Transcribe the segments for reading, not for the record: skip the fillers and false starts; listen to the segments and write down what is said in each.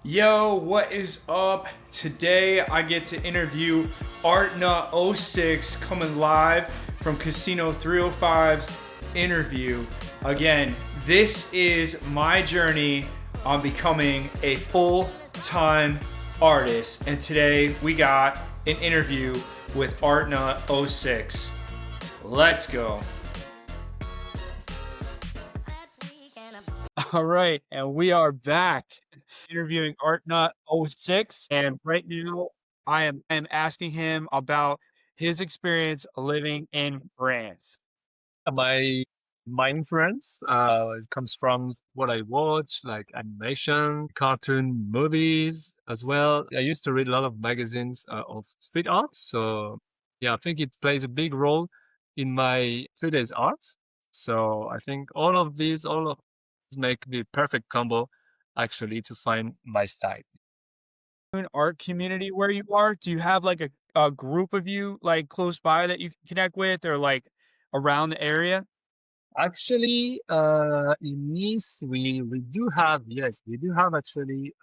Yo, what is up? Today I get to interview Artnut06 coming live from Kassino305's interview. Again, this is my journey on becoming a full-time artist, and today we got an interview with Artnut06. Let's go. All right, and we are back interviewing Artnut06, and right now I am asking him about his experience living in France. My influence it comes from what I watch, like animation, cartoon, movies as well. I used to read a lot of magazines of street art, so yeah, I think it plays a big role in my today's art. So I think all of these make the perfect combo actually to find my style. An art community where you are? Do you have like a group of you like close by that you can connect with or like around the area? Actually, in Nice, we do have, yes, we do have actually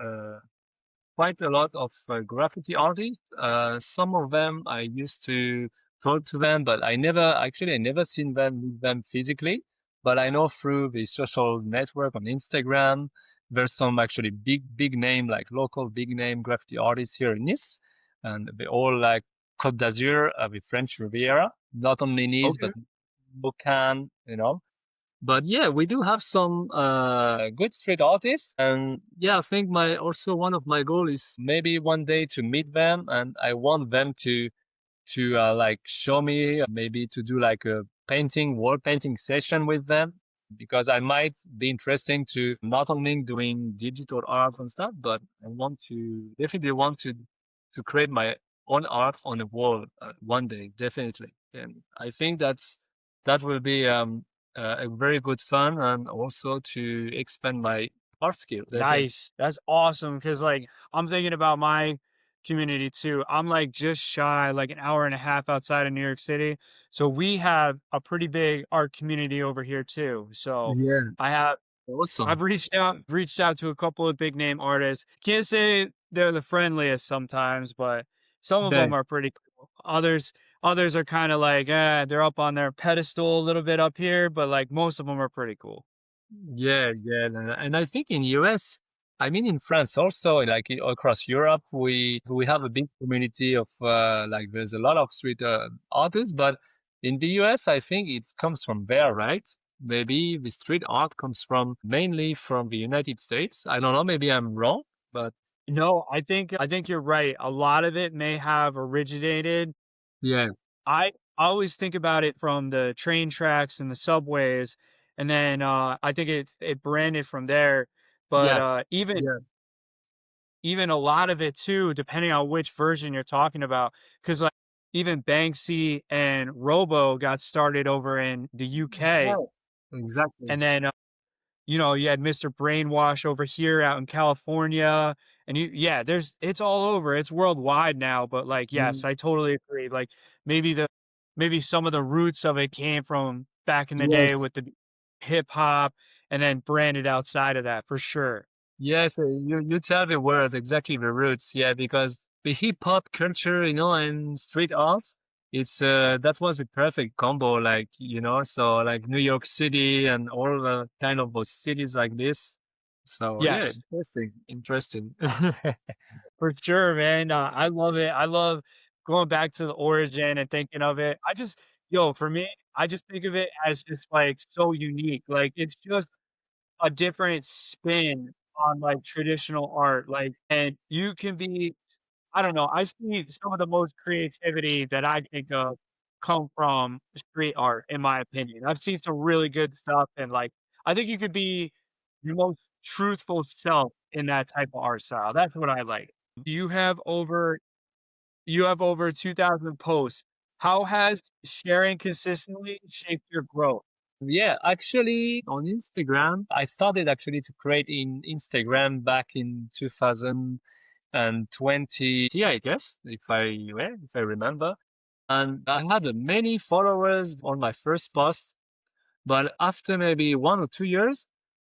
quite a lot of graffiti artists. Some of them I used to talk to them, but I never seen them meet them physically. But I know through the social network on Instagram, there's some actually big name, like local big name graffiti artists here in Nice, and they all like Côte d'Azur, the French Riviera, not only Nice, Okay. but Cannes, you know. But yeah, we do have some good street artists, and yeah, I think my also one of my goal is maybe one day to meet them, and I want them to like show me maybe to do like a painting wall painting session with them because I might be interesting to not only doing digital art and stuff, but I want to definitely want to create my own art on a wall one day, definitely. And I think that will be a very good fun and also to expand my art skills, definitely. Nice. That's awesome. Cause like I'm thinking about my community too. I'm like just shy, like an hour and a half outside of New York City. So we have a pretty big art community over here too. So Yeah, I have awesome. I've reached out to a couple of big name artists. Can't say they're the friendliest sometimes, but some of them Yeah. are pretty cool. Others are kind of like, they're up on their pedestal a little bit up here, but like most of them are pretty cool. Yeah, yeah, and I think in US, I mean in France also, like across Europe, we have a big community of like there's a lot of street artists, but in the US, I think it comes from there, right? Maybe the street art comes from mainly from the United States. I don't know, maybe I'm wrong, but No, I think you're right. A lot of it may have originated. yeah, I always think about it from the train tracks and the subways, and then I think it branded from there. But yeah, even yeah, even a lot of it too, depending on which version you're talking about, because like even Banksy and Robo got started over in the UK, yeah, exactly. and then you had Mr. Brainwash over here out in California, and yeah, it's all over. It's worldwide now, but like, yes, Mm, I totally agree. Like maybe the maybe some of the roots of it came from back in the day yes. with the hip hop, and then branded outside of that for sure. Yes, you tell the word exactly the roots, yeah, because the hip hop culture, and street art, it's that was the perfect combo, like so like New York City and all the kind of those cities like this. So yeah, Yes. interesting, interesting. For sure, man. I love it. I love going back to the origin and thinking of it. For me, I just think of it as just like so unique. Like it's just a different spin on like traditional art. Like, and you can be, I don't know. I see some of the most creativity that I think of come from street art, in my opinion. I've seen some really good stuff, and like, I think you could be your most truthful self in that type of art style. That's what I like. You have over you have over 2,000 posts. How has sharing consistently shaped your growth? Yeah, actually on Instagram, I started actually to create in Instagram back in 2020, I guess, if I remember. And I had many followers on my first post, but after maybe 1 or 2 years,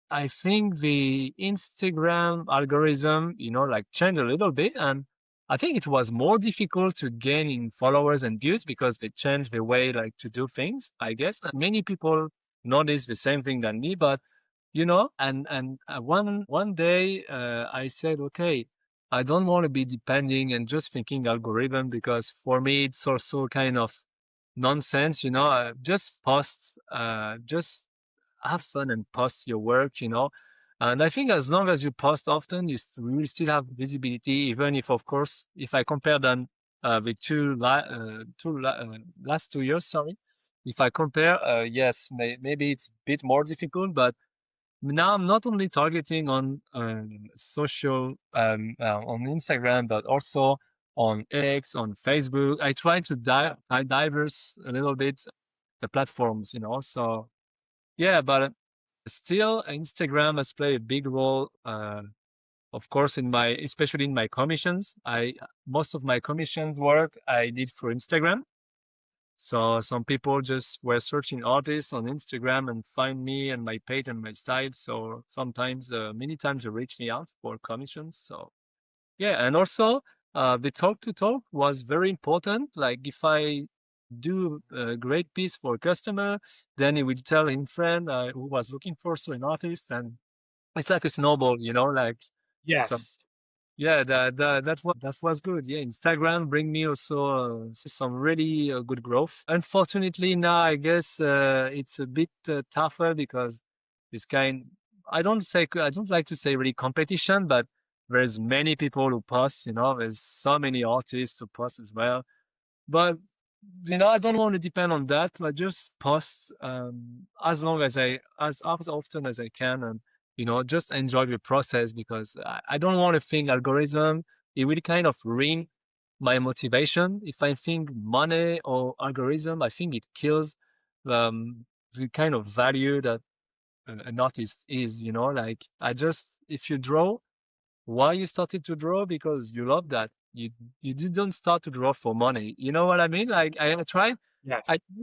I think the Instagram algorithm, like changed a little bit. And I think it was more difficult to gain in followers and views because they changed the way like to do things, I guess. And many people notice the same thing than me, but and one day I said, okay, I don't want to be depending and just thinking algorithm because for me it's also kind of nonsense, just post, just have fun and post your work, And I think as long as you post often, you will still have visibility, even if, of course, if I compare them the last 2 years, sorry, if I compare, yes, maybe it's a bit more difficult, but now I'm not only targeting on social on Instagram, but also on X, on Facebook. I try to I diverse a little bit the platforms, So yeah, but still, Instagram has played a big role, of course, especially in my commissions. Most of my commissions work I did through Instagram. So some people just were searching artists on Instagram and find me and my page and my style. So sometimes, many times they reach me out for commissions. So yeah, and also the talk to talk was very important. Like if I do a great piece for a customer, then he will tell him friend who was looking for so an artist, and it's like a snowball, like so. Yes. Yeah, that was good. Yeah, Instagram bring me also some really good growth. Unfortunately, now I guess it's a bit tougher because this kind. I don't like to say really competition, but there's many people who post. There's so many artists who post as well. But I don't want to depend on that. I just post as long as often as I can, and just enjoy the process because I don't want to think algorithm. It will kind of ruin my motivation. If I think money or algorithm, I think it kills the kind of value that an artist is. Like if you draw, why you started to draw? Because you love that. You didn't start to draw for money. You know what I mean? Like Yeah. I try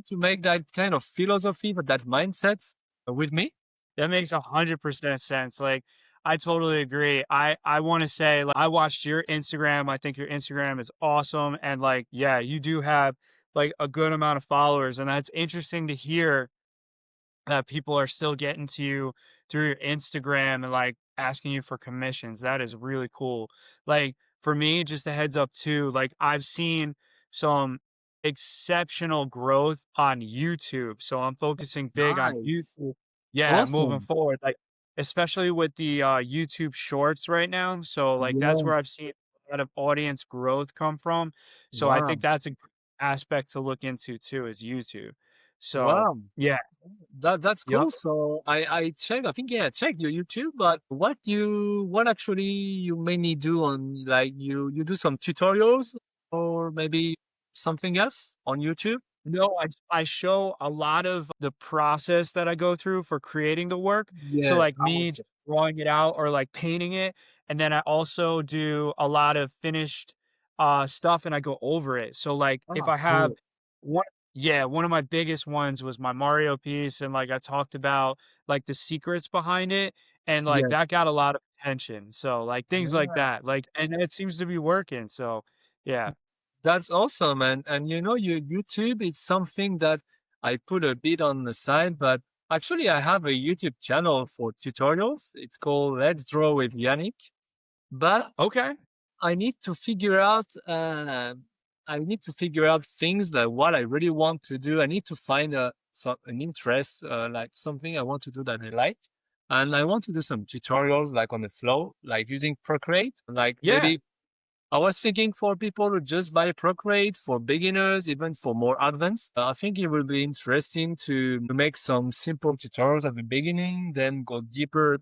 to make that kind of philosophy, but that mindset with me. That makes 100% sense. Like, I totally agree. I want to say, like, I watched your Instagram. I think your Instagram is awesome, and like, yeah, you do have like a good amount of followers, and that's interesting to hear that people are still getting to you through your Instagram and like asking you for commissions. That is really cool. Like for me, just a heads up too, like I've seen some exceptional growth on YouTube. So I'm focusing big on Nice. YouTube. Yeah, moving Awesome. forward, like especially with the YouTube shorts right now. So like that's where Yes. I've seen a lot of audience growth come from. So I Wow. think that's a good aspect to look into too is YouTube. So Wow. yeah. That's Yep. cool. So I check. I think yeah, check your YouTube. But what actually you mainly do on like you do some tutorials or maybe something else on YouTube? No, I show a lot of the process that I go through for creating the work. So, Yeah. like, me just drawing it out or, like, painting it, and then I also do a lot of finished, stuff, and I go over it. So, like, if Oh, I have cool. one yeah, one of my biggest ones was my Mario piece, and, like, I talked about, like, the secrets behind it, and, like, Yes. that got a lot of attention. So, like, things like Yeah. that, like and it seems to be working, so, yeah. That's awesome. And your YouTube is something that I put a bit on the side, but actually I have a YouTube channel for tutorials. It's called Let's Draw with Yannick. But Okay. I need to figure out things that what I really want to do. I need to find an interest, like something I want to do that I like. And I want to do some tutorials like on the flow, like using Procreate, like Yeah. maybe I was thinking for people who just buy Procreate, for beginners, even for more advanced. I think it will be interesting to make some simple tutorials at the beginning, then go deeper,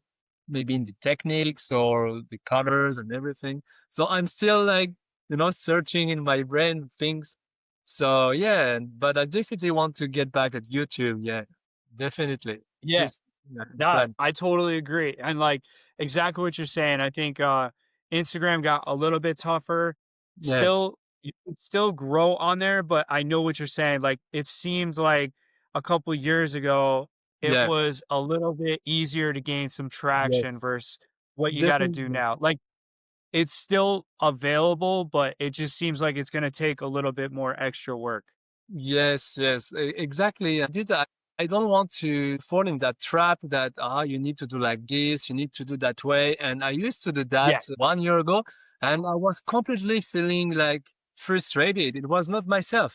maybe in the techniques or the colors and everything. So I'm still like, searching in my brain things. So yeah, but I definitely want to get back at YouTube. Yeah, definitely. It's Yeah. just yeah, the No, plan. I totally agree, and, like, exactly what you're saying, I think, Instagram got a little bit tougher. Yeah. Still you can still grow on there, but I know what you're saying, like, it seems like a couple years ago it Yeah. was a little bit easier to gain some traction Yes. versus what you gotta do Definitely. now. Like, it's still available, but it just seems like it's gonna take a little bit more extra work. Yes, yes, exactly. I don't want to fall in that trap that you need to do like this, you need to do that way. And I used to do that Yeah. 1 year ago, and I was completely feeling like frustrated. It was not myself.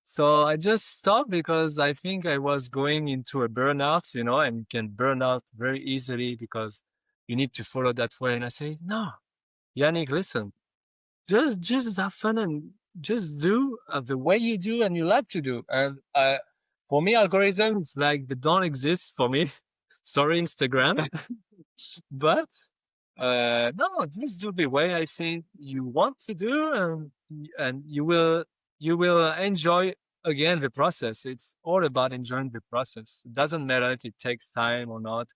So I just stopped because I think I was going into a burnout, and you can burn out very easily because you need to follow that way. And I say, no, Yannick, listen. Just have fun and just do the way you do and you like to do. And for me, algorithms like they don't exist for me. Sorry, Instagram. But no, just do the way I think you want to do, and you will enjoy again the process. It's all about enjoying the process. It doesn't matter if it takes time or not.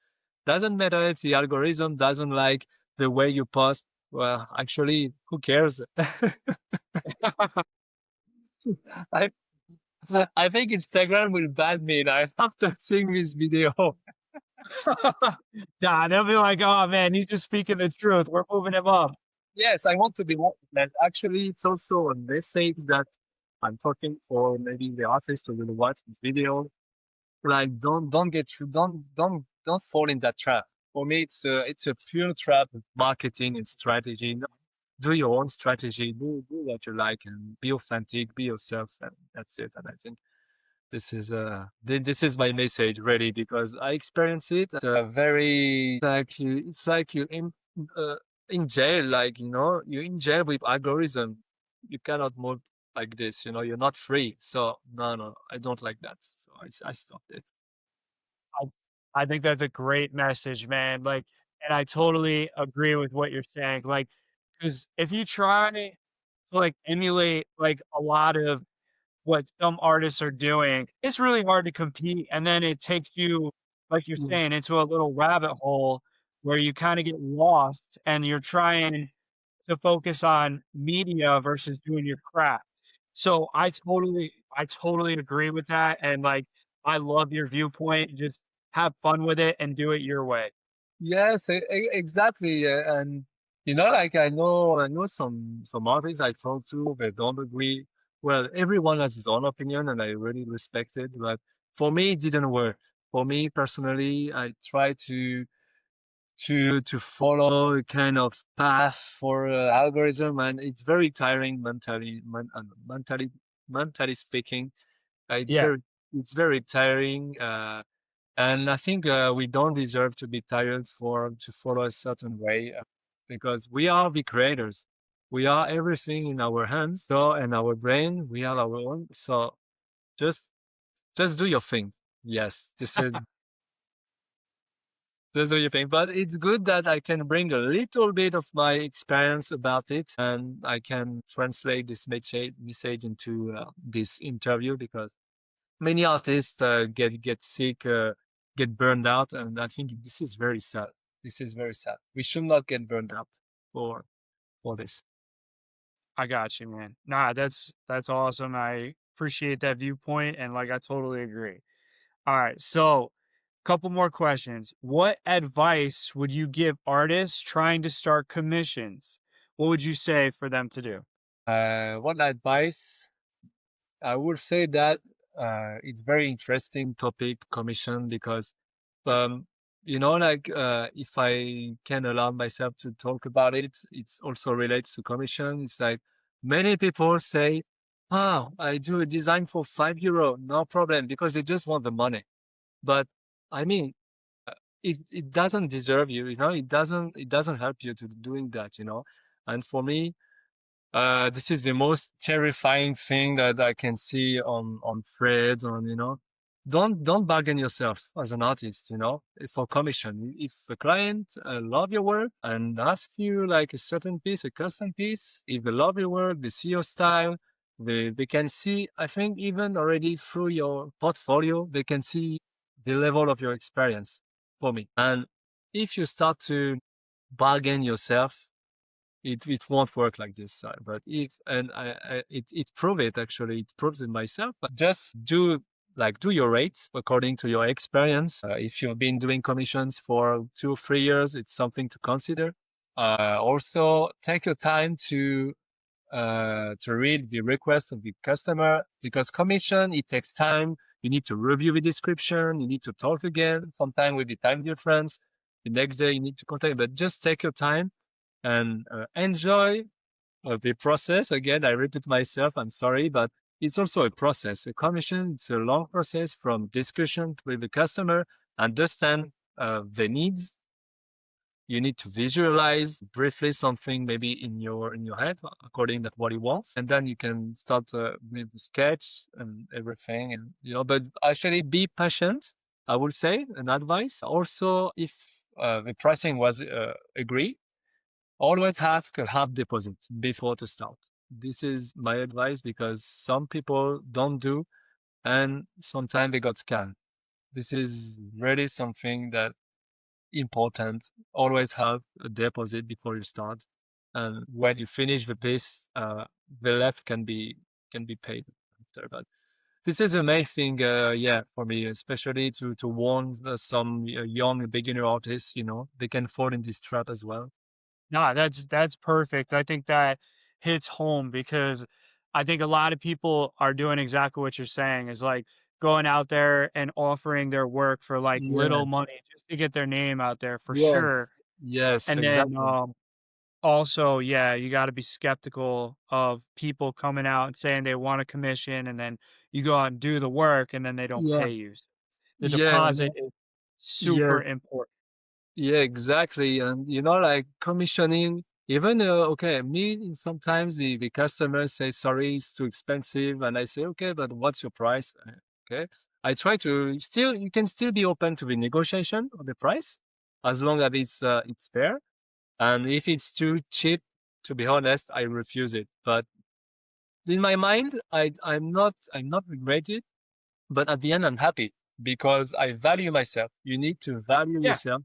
Doesn't matter if the algorithm doesn't like the way you post. Well, actually, who cares? I I think Instagram will ban me now after seeing this video. Nah, they'll be like, "Oh, man, he's just speaking the truth. We're moving him up." Yes, I want to be more. And actually, it's also a message that I'm talking for maybe the artist who will watch this video. Like, don't fall in that trap. For me, it's a pure trap of marketing and strategy. No, do your own strategy. Do what you like and be authentic. Be yourself, and that's it. And I think this is my message really because I experience it very like it's like you uh, in jail, like you're in jail with algorithm. You cannot move like this, you're not free. So no, I don't like that. So I stopped it. I I think that's a great message, man, like, and I totally agree with what you're saying, like, because if you try to, like, emulate, like, a lot of what some artists are doing, it's really hard to compete, and then it takes you, like you're Mm. saying, into a little rabbit hole where you kinda get lost, and you're trying to focus on media versus doing your craft. So I totally agree with that, and, like, I love your viewpoint, just have fun with it and do it your way. Yes, exactly. And like I know some artists I talk to, they don't agree. Well, everyone has his own opinion, and I really respect it. But for me, it didn't work. For me personally, I try to follow a kind of path for algorithm, and it's very tiring mentally speaking. It's Yeah. very tiring. And I think we don't deserve to be tired for to follow a certain way because we are the creators. We are everything in our hands, so and our brain. We are our own. So just just do your thing. Yes, this is just do your thing. But it's good that I can bring a little bit of my experience about it, and I can translate this message into this interview because many artists get sick, get burned out, and I think this is very sad. This is very sad. We should not get burned out for for this. I got you, man. Nah, that's awesome. I appreciate that viewpoint, and, like, I totally agree. Alright, so, couple more questions. What advice would you give artists trying to start commissions? What would you say for them to do? What advice? I would say that it's very interesting topic commission because um, like if I can allow myself to talk about it, it's also relates to commission. It's like many people say, "Oh, I do a design for €5, no problem," because they just want the money. But I mean, it doesn't deserve you, it doesn't help you to doing that, And for me, this is the most terrifying thing that I can see on threads don't bargain yourself as an artist, for commission. If a client love your work and ask you like a certain piece, a custom piece, if they love your work, they see your style, they can see, I think even already through your portfolio, they can see the level of your experience for me. And if you start to bargain yourself, it won't work like this. But if and it proves it actually, it proves it myself. But just do. like do your rates according to your experience. If you've been doing commissions for 2 or 3 years, it's something to consider. Also, take your time to read the request of the customer because commission, it takes time. You need to review the description. You need to talk again, sometime with the time difference. The next day you need to contact, but just take your time and enjoy the process. Again, I repeat myself, I'm sorry, but it's also a process. A commission, it's a long process from discussion with the customer, understand the needs. You need to visualize briefly something maybe in your head according to what he wants, and then you can start with the sketch and everything. And but actually be patient. I would say an advice. Also, if the pricing was agreed, always ask a half deposit before to start. This is my advice because some people don't do, and sometimes they got scammed. This is really something that important. Always have a deposit before you start, and when you finish the piece, the left can be paid after. But this is the main thing, yeah, for me, especially to warn some young beginner artists. They can fall in this trap as well. No, that's perfect. I think that hits home because I think a lot of people are doing exactly what you're saying is like going out there and offering their work for like Yeah. little money just to get their name out there for sure. Yes. Yes. And then Exactly. also, yeah, you got to be skeptical of people coming out and saying they want a commission and then you go out and do the work and then they don't Yeah. pay you. The Yeah. deposit is super Yes. important. Yeah, exactly. And like commissioning, even okay, me sometimes the customer say sorry, it's too expensive, and I say okay, but what's your price? Okay, I try to still you can still be open to the negotiation of the price as long as it's fair. And if it's too cheap, to be honest, I refuse it. But in my mind, I'm not regretted, but at the end I'm happy because I value myself. You need to value Yeah. yourself.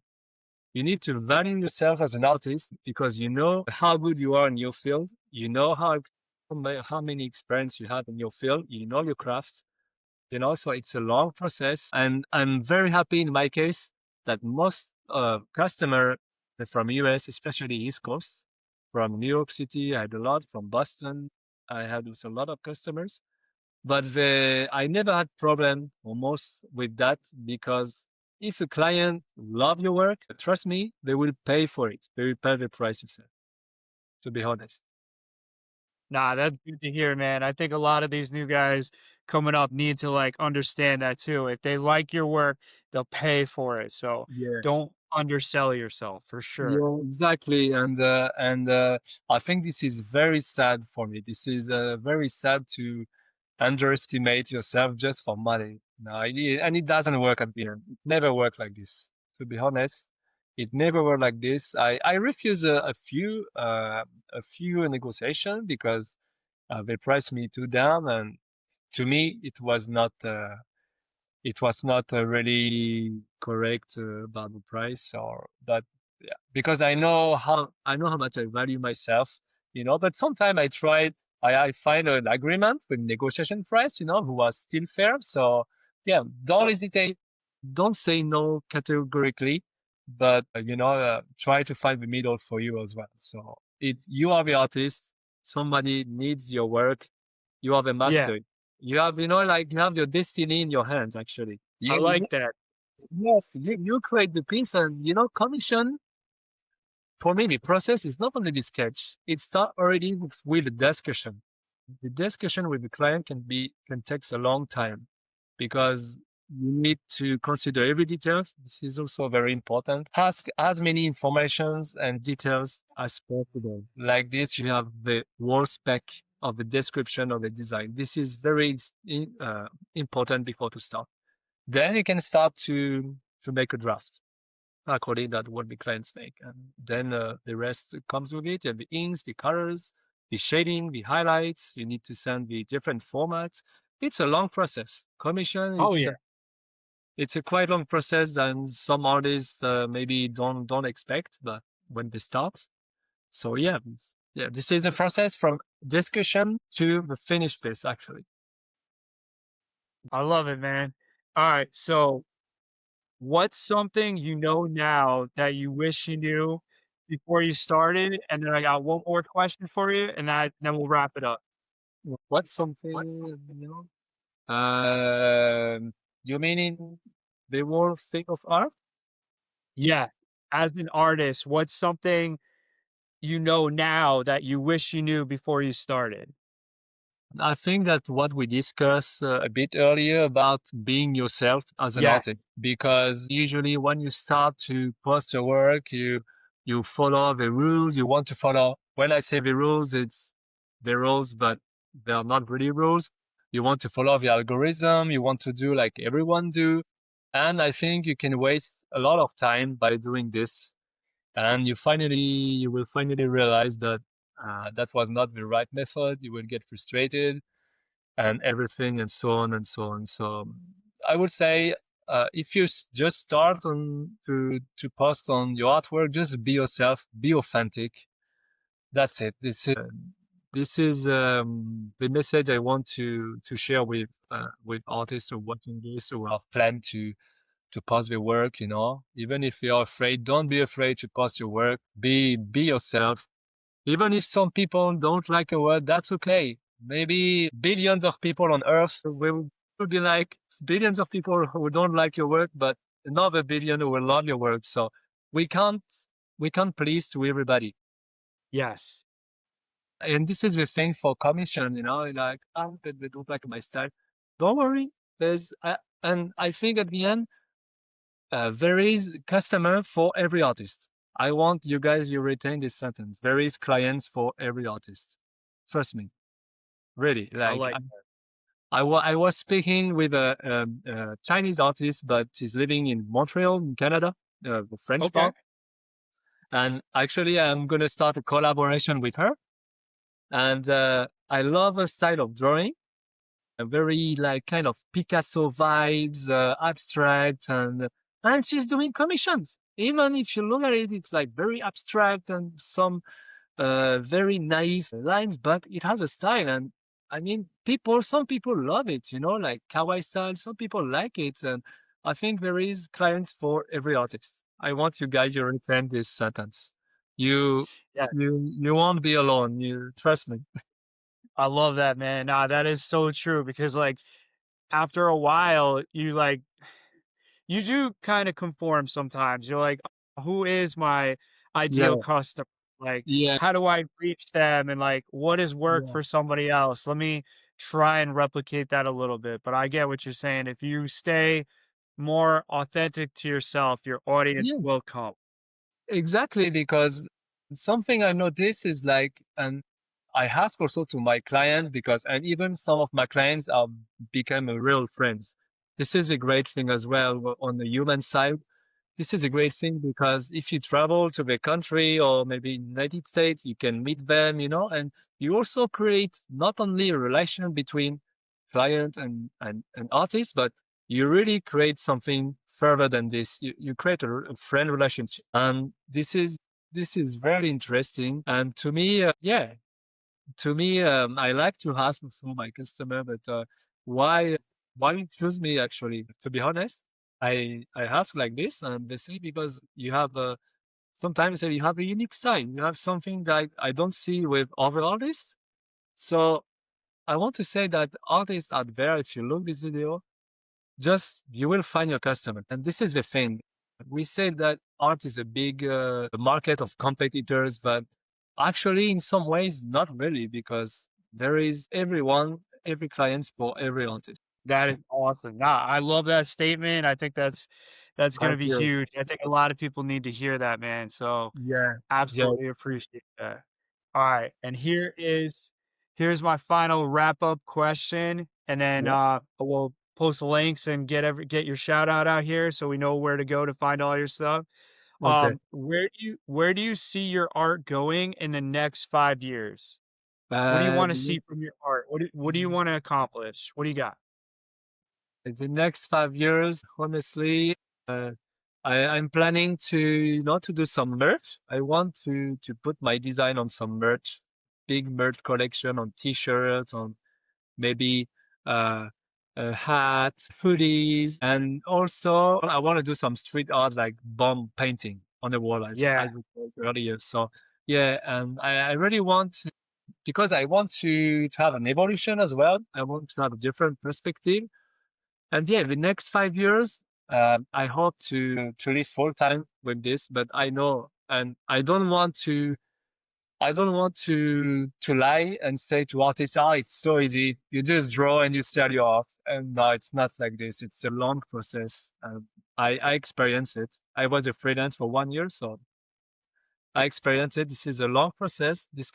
You need to value yourself as an artist because you know how good you are in your field. You know how many experience you have in your field. You know your craft. So it's a long process. And I'm very happy in my case that most customer from US, especially East Coast, from New York City, I had a lot from Boston. I had also a lot of customers. But I never had problem almost with that because if a client love your work, trust me, they will pay for it. They will pay the price you said, to be honest. Nah, that's good to hear, man. I think a lot of these new guys coming up need to like understand that too. If they like your work, they'll pay for it. So Yeah. don't undersell yourself for sure. Yeah, exactly. And I think this is very sad for me. This is very sad to underestimate yourself just for money. No, and it doesn't work at the end. It never worked like this. To be honest, it never worked like this. I refuse a few negotiation because they priced me too down, and to me it was not really correct about the price. Or but yeah, because I know how much I value myself. But sometimes I find an agreement with negotiation price, who was still fair. So yeah, don't hesitate, don't say no categorically, but try to find the middle for you as well. So you are the artist, somebody needs your work, you are the Yeah, master. You have your destiny in your hands, actually. I like that. Yes, you create the piece, and commission. For me, the process is not only the sketch. It start already with the discussion. The discussion with the client can take a long time because you need to consider every detail. This is also very important. Ask as many informations and details as possible. Like this, you have the whole spec of the description of the design. This is very important before to start. Then you can start to make a draft according to what the clients make, and then the rest comes with it. And the inks, the colors, the shading, the highlights. You need to send the different formats. It's a long process. Commission, Oh it's yeah. a, it's a quite long process than some artists maybe don't expect, but when they start. So yeah, this is a process from discussion to the finished piece, actually. I love it, man. Alright, so what's something you know now that you wish you knew before you started? And then I got one more question for you, and then we'll wrap it up. What's something new? You mean in the world thing of art? Yeah. As an artist, what's something you know now that you wish you knew before you started? I think that what we discussed a bit earlier about being yourself as an Yeah. artist, because usually when you start to post your work, you follow the rules you want to follow. When I say the rules, it's the rules, but they are not really rules. You want to follow the algorithm, you want to do like everyone do, and I think you can waste a lot of time by doing this, and you will finally realize that that was not the right method. You will get frustrated and everything and so on and so on. So I would say if you just start on to post on your artwork, just be yourself, be authentic. That's it. This is the message I want to share with artists who are watching this who have planned to post their work. You know, even if you're afraid, don't be afraid to post your work. Be yourself. Even if some people don't like a word, that's okay. Maybe billions of people on Earth will be like billions of people who don't like your work, but another billion who will love your work. So we can't we can't please to everybody. Yes. And this is the thing for commission, you know, like oh, they don't like my style. Don't worry. And I think at the end, there is customer for every artist. I want you guys you retain this sentence. There is clients for every artist. Trust me, really. I Like like I was speaking with a Chinese artist, but she's living in Montreal, in Canada, the French okay. part. And actually, I'm gonna start a collaboration with her. And I love her style of drawing, a very like kind of Picasso vibes, abstract, and she's doing commissions. Even if you look at it, it's like very abstract and some very naive lines, but it has a style. And I mean, some people love it, you know, like kawaii style. Some people like it, and I think there is clients for every artist. I want you guys to retain this sentence. You, Yeah. you won't be alone. You trust me. I love that, man. Nah, that is so true because, like, after a while, you do kinda conform sometimes. You're like, "Who is my Yeah, ideal customer? Like, yeah, how do I reach them? And, like, what has worked yeah. for somebody else? Let me try and replicate that a little bit." But I get what you're saying. If you stay more authentic to yourself, your audience Yes. will come. Exactly, because something I noticed is like, and I ask also to my clients because, and even some of my clients are become a real friends. This is a great thing as well on the human side. This is a great thing because if you travel to the country or maybe United States, you can meet them, you know, and you also create not only a relation between client and artist, but you really create something further than this. You create a friend relationship. And this is very interesting. And to me, yeah, to me, I like to ask some of my customer, but why why you choose me actually? To be honest, I ask like this, and they say because you have sometimes they say you have a unique style. You have something that I don't see with other artists. So I want to say that artists out there, if you look this video, just you will find your customer. And this is the thing. We say that art is a big market of competitors, but actually, in some ways, not really, because there is everyone, every client for every artist. That is awesome. Nah, I love that statement. I think that's gonna Thank be you. huge. I think a lot of people need to hear that, man. So Yeah. Yeah. absolutely appreciate that. All right, and here's my final wrap up question, and then Yeah. we'll post links and get your shout out here so we know where to go to find all your stuff. Okay. Where do you see your art going in the next 5 years? What do you want to The see from your art? What do you want to accomplish? What do you got? in the next 5 years, honestly, uh, I'm planning to, you know, to do some merch. I want to put my design on some merch, big merch collection on t-shirts, on maybe uh, hats, hoodies, and also I want to do some street art like bomb painting on the wall, Yeah. as we talked earlier. So yeah, and I really want to, because I want to have an evolution as well. I want to have a different perspective. And yeah, the next 5 years, I hope to live full time with this. But I know, and I don't want to lie and say to artists, "Ah, it's so easy. You just draw and you sell your art." And no, it's not like this. It's a long process. I experienced it. I was a freelance for 1 year, so I experienced it. This is a long process. This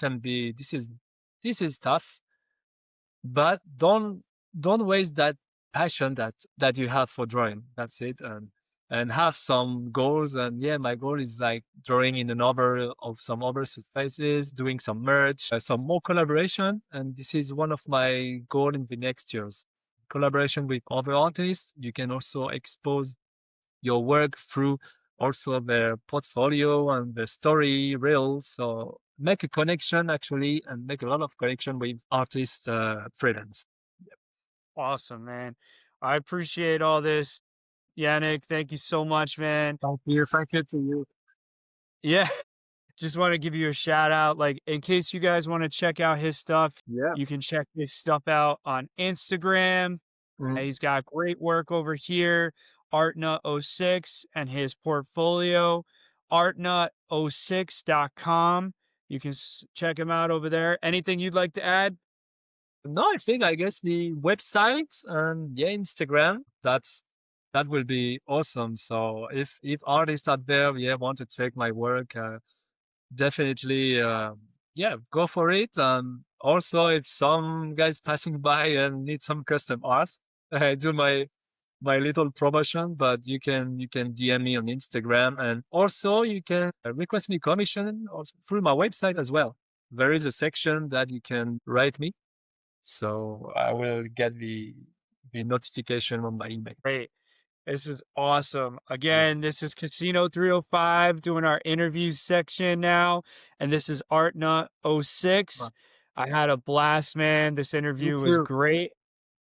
is tough, but don't waste that passion that you have for drawing. That's it. And have some goals. And yeah, my goal is like drawing in another of some other surfaces, doing some merch, some more collaboration. And this is one of my goal in the next years. Collaboration with other artists. You can also expose your work through also their portfolio and the story reels. So make a connection actually, and make a lot of connection with artists freelance. Awesome, man. I appreciate all this, Yannick. Thank you so much, man. Thank you to you. Yeah. Just want to give you a shout out. Like, in case you guys want to check out his stuff, Yeah. you can check his stuff out on Instagram. Mm. He's got great work over here, Artnut06, and his portfolio, Artnut06.com. You can check him out over there. Anything you'd like to add? No, I guess the website and yeah, Instagram. That will be awesome. So if artists out there yeah want to check my work, definitely yeah, go for it. Also, if some guys passing by and need some custom art, I do my little promotion, but you can DM me on Instagram, and also you can request me commission also through my website as well. There is a section that you can write me, so I will get the notification on my email. Great. This is awesome. Yeah. Again, this is Kassino305 doing our interviews section now. And this is Artnut06. I had a blast, man. This Me interview was too. great.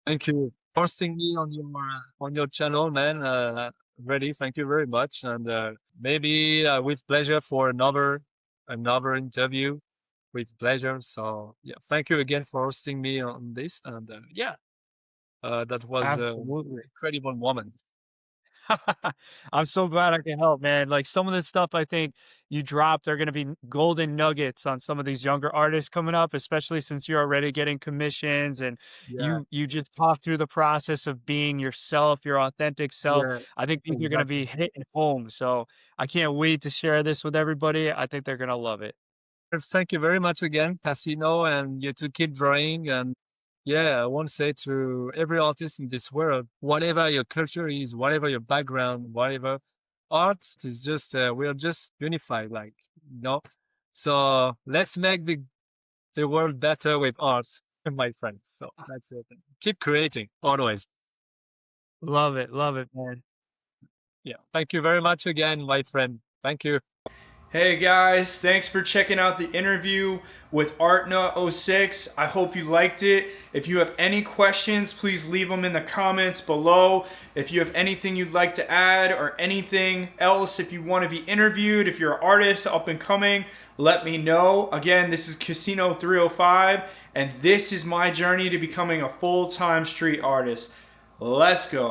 Thank you for hosting me on your channel, man. Really, thank you very much, and maybe with pleasure for another interview with pleasure. So yeah, thank you again for hosting me on this, and yeah, that was an Absolutely. incredible moment. I'm so glad I can help, man. Like some of the stuff I think you dropped are going to be golden nuggets on some of these younger artists coming up, especially since you're already getting commissions and Yeah, you just talk through the process of being yourself, your authentic self. yeah, I think these are going to exactly. be hitting home. So I can't wait to share this with everybody. I think they're going to love it. Thank you very much again, Casino, and you to keep drawing. And yeah, I want to say to every artist in this world, whatever your culture is, whatever your background, whatever art is just, we're just unified, like, you know. So let's make the world better with art, my friends. So that's it. Keep creating always. Love it, man. Yeah. Thank you very much again, my friend. Thank you. Hey guys, thanks for checking out the interview with Artnut06. I hope you liked it. If you have any questions, please leave them in the comments below. If you have anything you'd like to add or anything else, if you want to be interviewed, if you're an artist up and coming, let me know. Again, this is Kassino305, and this is my journey to becoming a full-time street artist. Let's go.